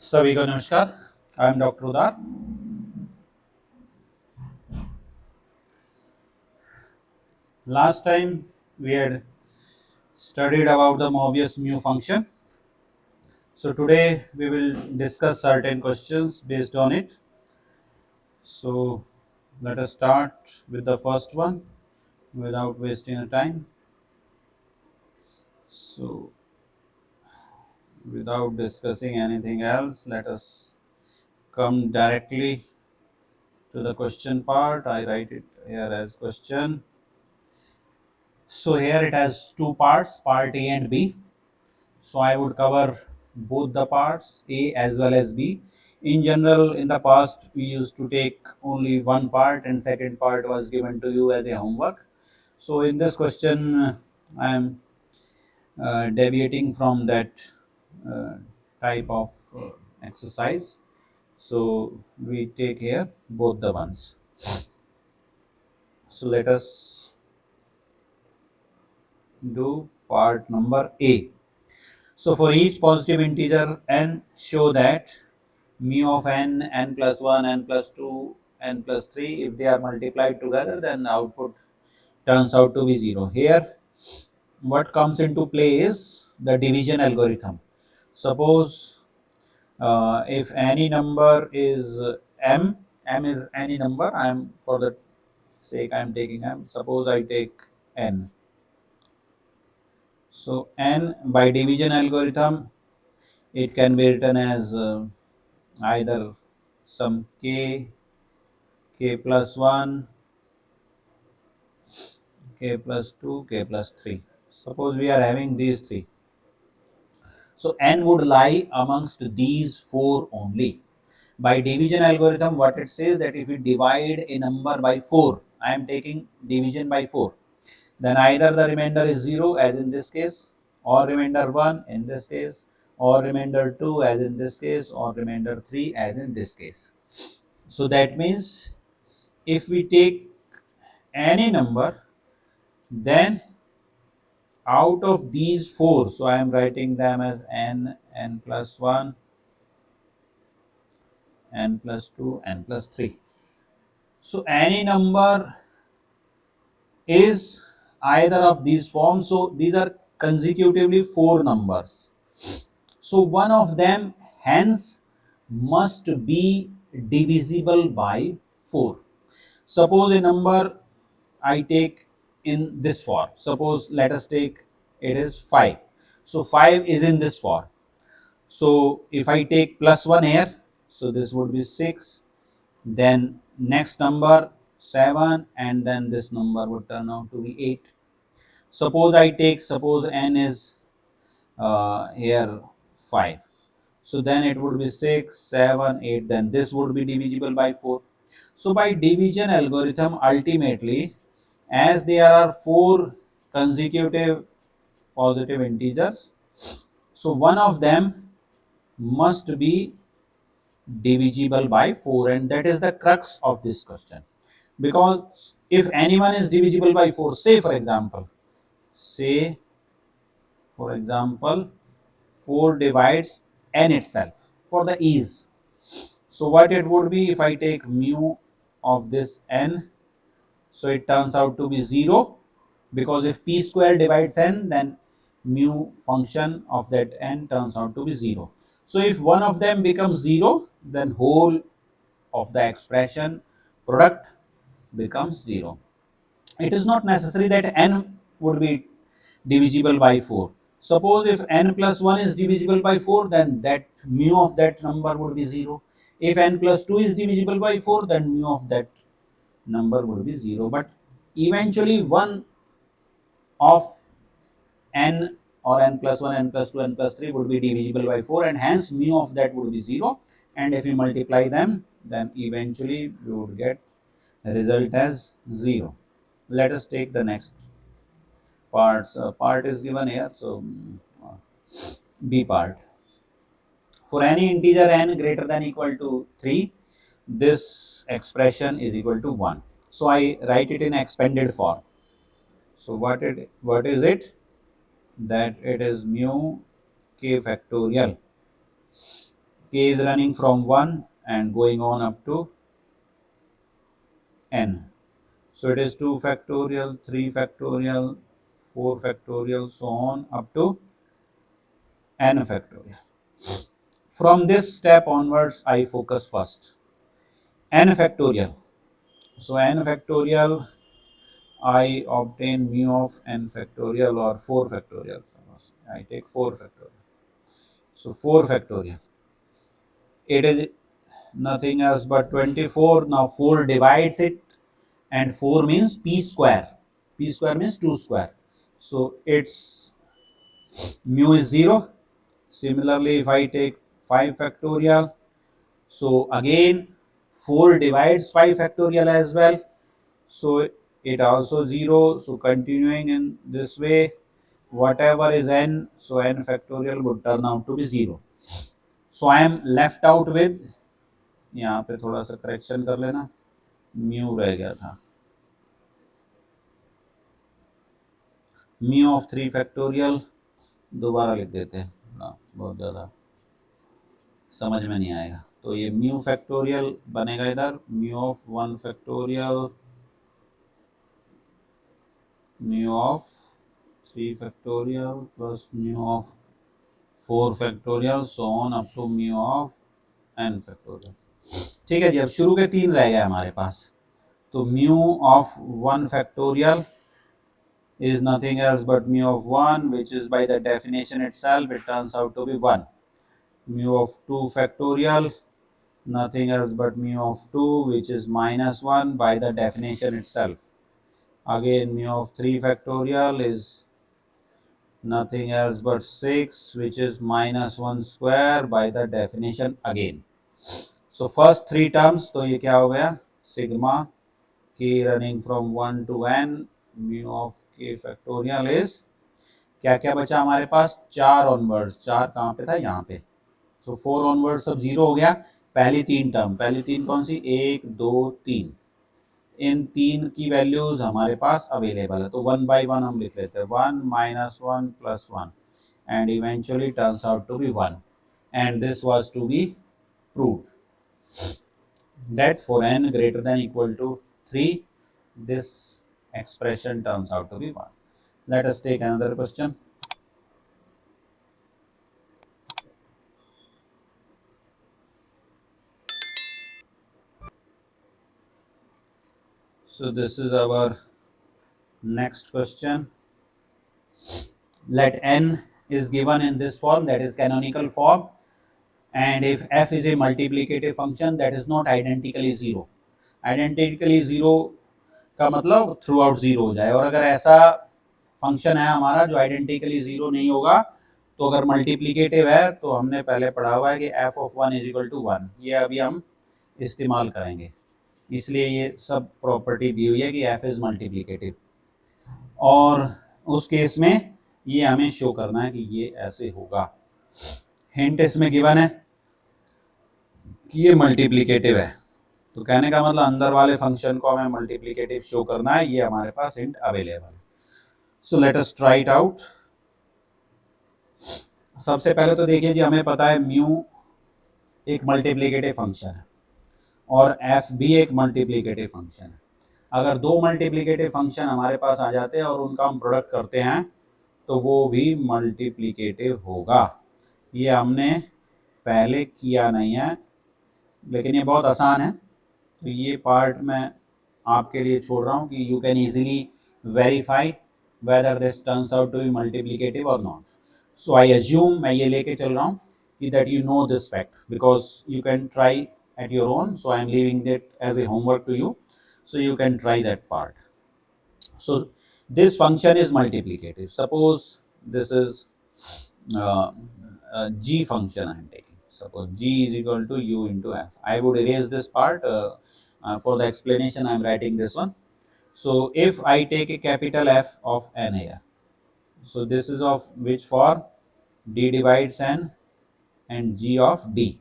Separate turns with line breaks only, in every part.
सभी को नमस्कार. I am Dr. Udar. Last time we had studied about the Möbius mu function. So today we will discuss certain questions based on it. So let us start with the first one without wasting time. So without discussing anything else, let us come directly to the question part. I write it here as question. So here it has two parts, part A and B. So I would cover both the parts, A as well as B. In general, in the past, we used to take only one part and second part was given to you as a homework. So in this question, I am deviating from that uh, type of exercise. So we take here both the ones. So let us do part number A. So for each positive integer n, show that mu of n, n plus 1, n plus 2, n plus 3, if they are multiplied together, then the output turns out to be 0. Here, what comes into play is the division algorithm. Suppose if any number is m is any number, I am for the sake I am taking m. Suppose I take n. So n by division algorithm, it can be written as either some k plus 1, k plus 2, k plus 3. Suppose we are having these three. So n would lie amongst these four only. By division algorithm, what it says that if we divide a number by 4, I am taking division by 4, then either the remainder is 0 as in this case, or remainder 1 in this case, or remainder 2 as in this case, or remainder 3 as in this case. So that means if we take any number, then out of these four, so I am writing them as n, n plus 1, n plus 2, n plus 3. So any number is either of these forms. So these are consecutively four numbers. So one of them hence must be divisible by 4. Suppose a number I take in this form. Suppose let us take it is 5. So 5 is in this form. So if I take plus 1 here, so this would be 6, then next number 7, and then this number would turn out to be 8. Suppose n is here 5. So then it would be 6, 7, 8, then this would be divisible by 4. So by division algorithm, ultimately, as there are 4 consecutive positive integers, so one of them must be divisible by 4, and that is the crux of this question. Because if anyone is divisible by 4, say for example 4 divides n itself for the ease. So what it would be if I take mu of this n, so it turns out to be 0, because if p square divides n, then mu function of that n turns out to be 0. So if one of them becomes 0, then whole of the expression product becomes 0. It is not necessary that n would be divisible by 4. Suppose if n plus 1 is divisible by 4, then that mu of that number would be 0. If n plus 2 is divisible by 4, then mu of that number would be 0. But eventually one of n or n plus 1, n plus 2, n plus 3 would be divisible by 4, and hence mu of that would be 0. And if we multiply them, then eventually we would get the result as 0. Let us take the next parts. Part is given here, so B part. For any integer n greater than equal to 3, this expression is equal to 1. So I write it in expanded form. So what is it? That it is mu k factorial k is running from 1 and going on up to n. So it is 2 factorial, 3 factorial, 4 factorial, so on up to n factorial. From this step onwards, I focus first. N factorial. So n factorial, I obtain mu of n factorial or 4 factorial. I take 4 factorial. So 4 factorial. It is nothing else but 24. Now 4 divides it, and 4 means p square. P square means 2 square. So its mu is 0. Similarly, if I take 5 factorial, so again 4 divides 5 factorial as well. So it also 0. So continuing in this way, whatever is n, so n factorial would turn out to be 0. So I am left out with, यहाँ पे थोड़ा सा correction कर लेना, mu रह गया था, mu of 3 factorial दोबारा लिख देते हैं ना, बहुत ज़्यादा समझ में नहीं आएगा. तो ये म्यू फैक्टोरियल बनेगा इधर, mu of 1 factorial, mu of 3 factorial plus mu of 4 factorial, so on up to mu of n factorial. ठीक है जी. अब शुरू के 3 रह गए हमारे पास. तो mu of 1 factorial is nothing else but mu of 1, which is by the definition itself, it turns out to be 1. Mu of 2 factorial, nothing else but mu of 2, which is minus 1 by the definition itself. Again, mu of 3 factorial is nothing else but 6, which is minus 1 square by the definition again. So first 3 terms, तो ये क्या हो गया, sigma k running from 1 to n, mu of k factorial is, क्या क्या बचा हमारे पास, 4 onwards. 4 कहाँ पे था, यहाँ पे. तो 4 ऑनवर्ड्स सब 0 हो गया. पहली 3 टर्म, पहली 3 कौन सी, 1 2 3, इन 3 की वैल्यूज हमारे पास अवेलेबल है. तो 1 by 1 हम लिख लेते हैं, 1 minus 1 plus 1, and eventually turns out to be 1. And this was to be proved that for n greater than equal to 3, this expression turns out to be 1. Let us take another question. So this is our next question. Let n is given in this form, that is canonical form, and if f is a multiplicative function that is not identically 0. Identically 0 का मतलब through out 0 हो जाए, और अगर ऐसा function है हमारा जो आइडेंटिकली 0 नहीं होगा, तो अगर मल्टीप्लिकेटिव है, तो हमने पहले पढ़ा हुआ है कि f of 1 is equal to 1. ये अभी हम इस्तेमाल करेंगे, इसलिए ये सब प्रॉपर्टी दी हुई है कि f इज मल्टीप्लिकेटिव, और उस केस में ये हमें शो करना है कि ये ऐसे होगा. हिंट इसमें गिवन है कि ये मल्टीप्लिकेटिव है, तो कहने का मतलब अंदर वाले फंक्शन को हमें मल्टीप्लिकेटिव शो करना है, ये हमारे पास हिंट अवेलेबल है. So let us try it out. सबसे पहले तो देखिए जी, हमें पता है म्यू एक मल्टीप्लिकेटिव फंक्शन है और एफ भी एक मल्टीप्लिकेटिव फंक्शन है. अगर 2 मल्टीप्लिकेटिव फंक्शन हमारे पास आ जाते हैं और उनका हम प्रोडक्ट करते हैं, तो वो भी मल्टीप्लिकेटिव होगा. ये हमने पहले किया नहीं है, लेकिन ये बहुत आसान है, तो ये पार्ट मैं आपके लिए छोड़ रहा हूँ कि you can easily verify whether this turns out to be multiplicative और नॉट. सो आई अज्यूम, मैं ये लेके चल रहा हूँ कि that you know this fact, because you can try at your own. So I am leaving that as a homework to you, so you can try that part. So this function is multiplicative. Suppose this is g function I am taking. Suppose g is equal to u into f. I would erase this part. For the explanation I am writing this one. So if I take a capital F of n here, so this is of which form, d divides n and g of d,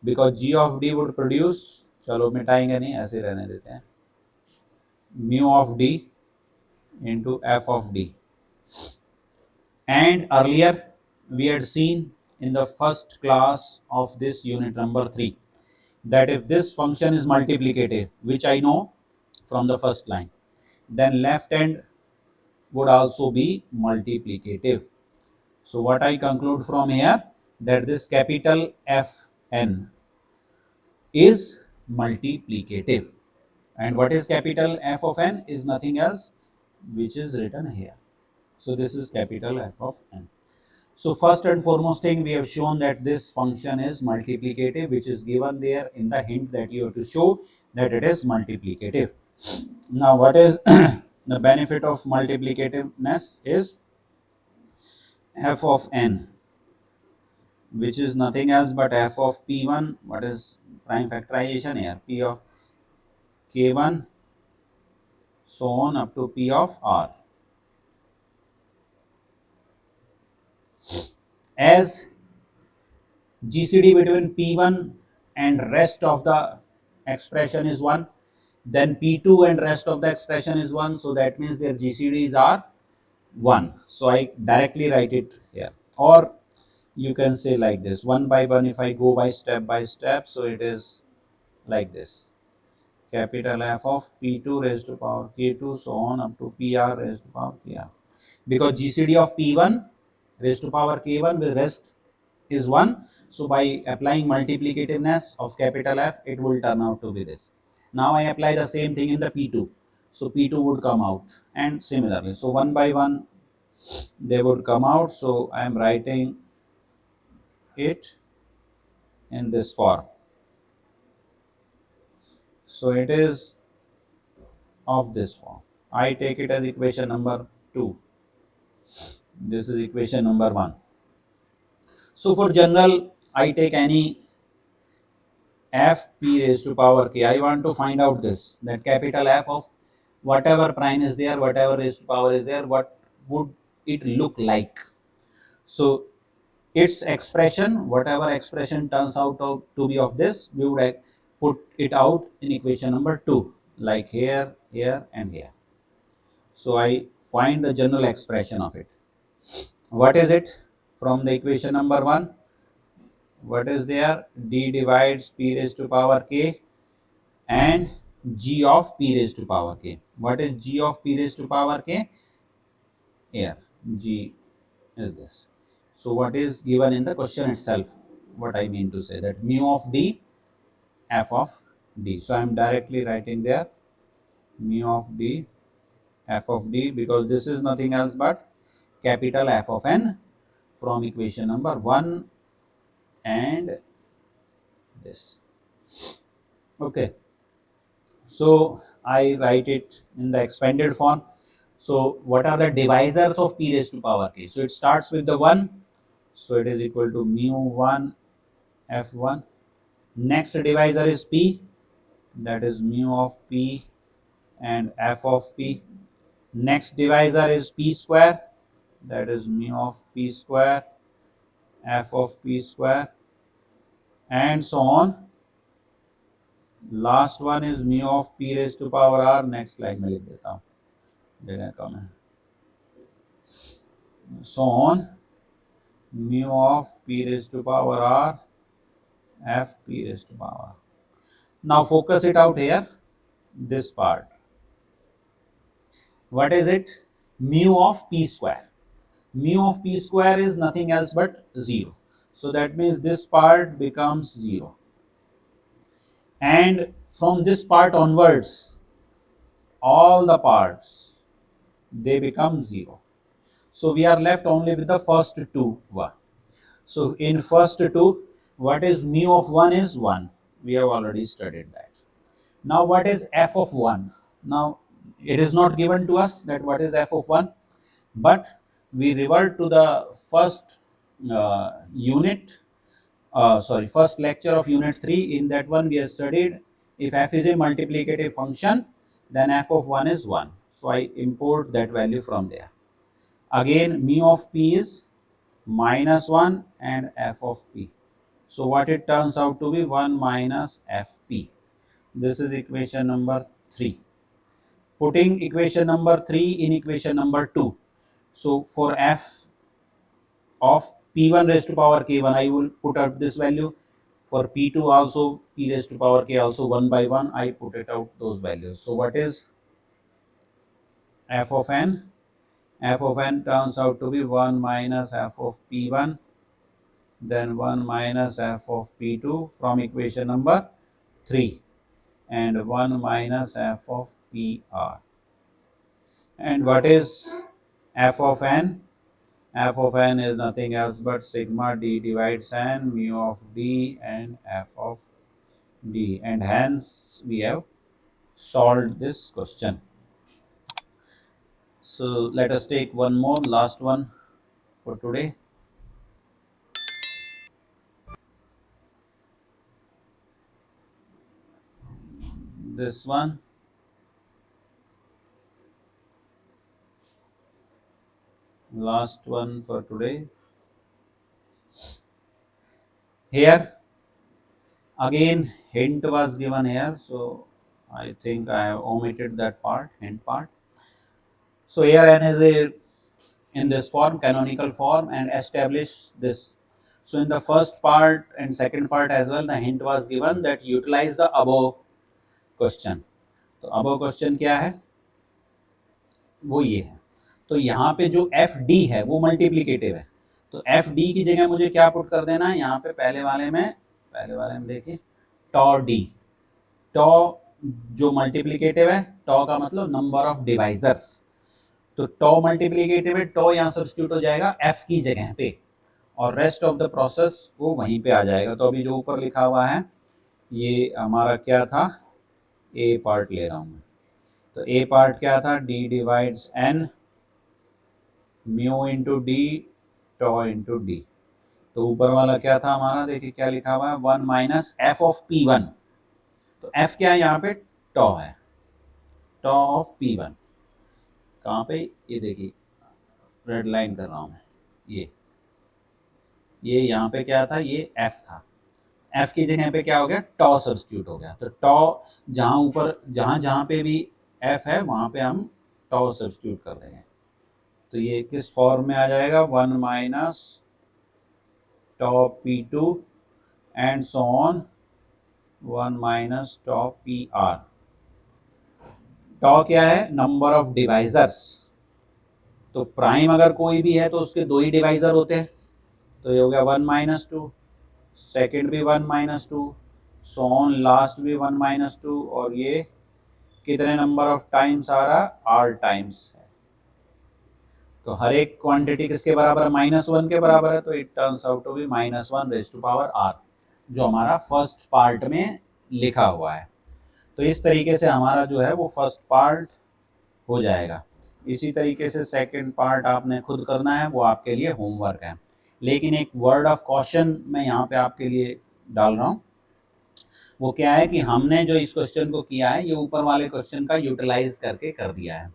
because g of d would produce, चलो मिटाएंगे नहीं, ऐसे रहने देते हैं, mu of d into f of d. And earlier we had seen in the first class of this unit number 3, that if this function is multiplicative, which I know from the first line, then left hand would also be multiplicative. So what I conclude from here, that this capital Fn is multiplicative. And what is capital F of n is nothing else, which is written here. So this is capital F of n. So first and foremost thing, we have shown that this function is multiplicative, which is given there in the hint that you have to show that it is multiplicative. Now what is the benefit of multiplicativeness is F of n, which is nothing else but F of P1, what is prime factorization here, P of K1, so on up to P of R. As GCD between P1 and rest of the expression is 1, then P2 and rest of the expression is 1, so that means their GCDs are 1. So I directly write it here. Or you can say like this, 1 by 1 if I go by step, so it is like this. Capital F of P2 raised to power K2, so on up to PR raised to power PR. Because GCD of P1 raised to power K1 with rest is 1. So by applying multiplicativeness of capital F, it will turn out to be this. Now I apply the same thing in the P2. So P2 would come out, and similarly. So 1 by 1 they would come out. So I am writing it in this form. So it is of this form. I take it as equation number 2. This is equation number 1. So for general, I take any f p raised to power k. I want to find out this, that capital F of whatever prime is there, whatever raised to power is there, what would it look like? So its expression, whatever expression turns out to be of this, we would put it out in equation number 2, like here, here and here. So I find the general expression of it. What is it from the equation number 1? What is there? D divides p raised to power k and g of p raised to power k. What is g of p raised to power k? Here, g is this. So what is given in the question itself? What I mean to say, that mu of d, f of d. So I am directly writing there mu of d, f of d, because this is nothing else but capital F of n from equation number 1 and this. Okay. So I write it in the expanded form. So what are the divisors of p raised to power k? So it starts with the 1. So it is equal to mu 1 f1. Next divisor is p, that is mu of p and f of p. Next divisor is p square, that is mu of p square, f of p square, and so on. Last one is mu of p raised to power r. Next slide में लिख देता हूँ, जगह कम है. So on, mu of p raised to power r, f p raised to power r. Now focus it out here, this part. What is it? Mu of p square. Mu of p square is nothing else but 0. So that means this part becomes 0. And from this part onwards, all the parts, they become 0. So we are left only with the first two. So in first two, what is mu of 1 is 1. We have already studied that. Now what is f of 1? Now it is not given to us that what is f of 1, but we revert to the first first lecture of unit 3. In that one we have studied, if f is a multiplicative function, then f of 1 is 1. So I import that value from there. Again, mu of p is minus 1 and f of p. So what it turns out to be 1 minus fp. This is equation number 3. Putting equation number 3 in equation number 2. So for f of p1 raised to power k1, I will put out this value. For p2 also, p raised to power k also 1 by 1, I put it out those values. So what is f of n? F of n turns out to be 1 minus f of p1, then 1 minus f of p2 from equation number 3, and 1 minus f of pr. And what is f of n? F of n is nothing else but sigma d divides n mu of d and f of d, and hence we have solved this question. So let us take one more, last one for today. This one, last one for today. Here again hint was given here, so I think I have omitted that part, hint part. So here n is in this form, canonical form, and establish this. So in the first part and second part as well, the hint was given that utilize the above question. तो above question क्या है? वो ये है. तो यहाँ पे जो एफ डी है वो मल्टीप्लीकेटिव है, तो एफ डी की जगह मुझे क्या पुट कर देना है यहाँ पे, पहले वाले में देखिए टॉ डी. टॉ जो मल्टीप्लीकेटिव है, टॉ का मतलब नंबर ऑफ डिवाइजर्स, तो टॉ मल्टीप्लीकेटिव है, टॉ यहाँ सब्स्टिट्यूट हो जाएगा एफ की जगह पे, और रेस्ट ऑफ द प्रोसेस वो वहीं पे आ जाएगा. तो अभी जो ऊपर लिखा हुआ है ये हमारा क्या था, ए पार्ट ले रहा हूँ मैं. तो ए पार्ट क्या था, D divides N mu into D tau into D. तो ऊपर वाला क्या था हमारा, देखिए क्या लिखा हुआ है, 1 माइनस एफ ऑफ p1. तो f क्या है यहाँ पे, टॉ है, टॉ ऑफ p1. कहाँ पे, ये देखिए रेड लाइन कर रहा हूँ मैं, ये यहाँ पे क्या था, ये f था, f की जगह पे क्या हो गया, टॉ सब्स्टिट्यूट हो गया. तो टॉ जहाँ ऊपर जहाँ पे भी f है वहाँ पे हम टॉ सब्स्टिट्यूट कर देंगे. तो ये किस फॉर्म में आ जाएगा, 1 minus tau p2 and so on 1 minus tau pr. Tau क्या है, नंबर ऑफ डिवाइजर्स. तो प्राइम अगर कोई भी है तो उसके दो ही डिवाइजर होते हैं, तो ये हो गया 1 माइनस 2, सेकेंड भी 1 माइनस 2, सो ऑन लास्ट भी 1 माइनस 2, और ये कितने नंबर ऑफ टाइम्स आ रहा, r टाइम्स है. तो हर एक क्वांटिटी किसके बराबर है, -1 के बराबर है, तो it turns out to be -1 raise to power r, जो हमारा फर्स्ट पार्ट में लिखा हुआ है. तो इस तरीके से हमारा जो है वो फर्स्ट पार्ट हो जाएगा. इसी तरीके से सेकंड पार्ट आपने खुद करना है, वो आपके लिए होमवर्क है. लेकिन एक वर्ड ऑफ कॉशन मैं यहाँ पे आपके लिए डाल रहा हूँ, वो क्या है कि हमने जो इस क्वेश्चन को किया है ये ऊपर वाले क्वेश्चन का यूटिलाइज करके कर दिया है.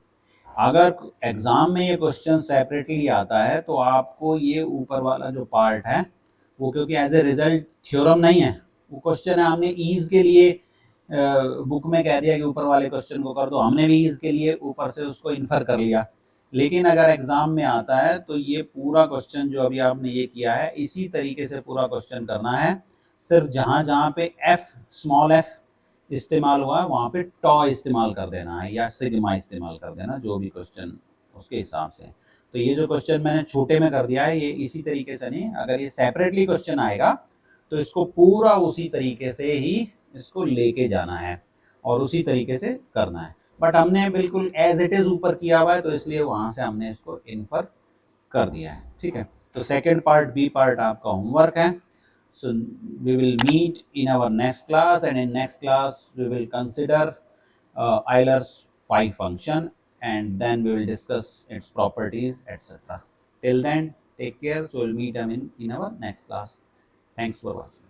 अगर एग्जाम में ये क्वेश्चन सेपरेटली आता है तो आपको ये ऊपर वाला जो पार्ट है वो, क्योंकि एज ए रिजल्ट थ्योरम नहीं है, वो क्वेश्चन है, हमने ईज के लिए बुक में कह दिया कि ऊपर वाले क्वेश्चन को कर दो, हमने भी ईज के लिए ऊपर से उसको इन्फर कर लिया. लेकिन अगर एग्जाम में आता है तो ये पूरा क्वेश्चन जो अभी आपने ये किया है इसी तरीके से पूरा क्वेश्चन करना है. सिर्फ जहाँ जहाँ पे एफ, स्मॉल एफ इस्तेमाल हुआ है वहाँ पे टॉ इस्तेमाल कर देना है या सिग्मा इस्तेमाल कर देना, जो भी क्वेश्चन उसके हिसाब से. तो ये जो क्वेश्चन मैंने छोटे में कर दिया है ये इसी तरीके से नहीं, अगर ये सेपरेटली क्वेश्चन आएगा तो इसको पूरा उसी तरीके से ही इसको लेके जाना है और उसी तरीके से करना है. बट हमने बिल्कुल एज इट इज ऊपर किया हुआ है तो इसलिए वहाँ से हमने इसको इन्फर कर दिया है. ठीक है, तो सेकेंड पार्ट, बी पार्ट आपका होमवर्क है. So we will meet in our next class, and in next class we will consider Euler's phi function, and then we will discuss its properties, etc. Till then, take care. So we'll meet in our next class. Thanks for watching.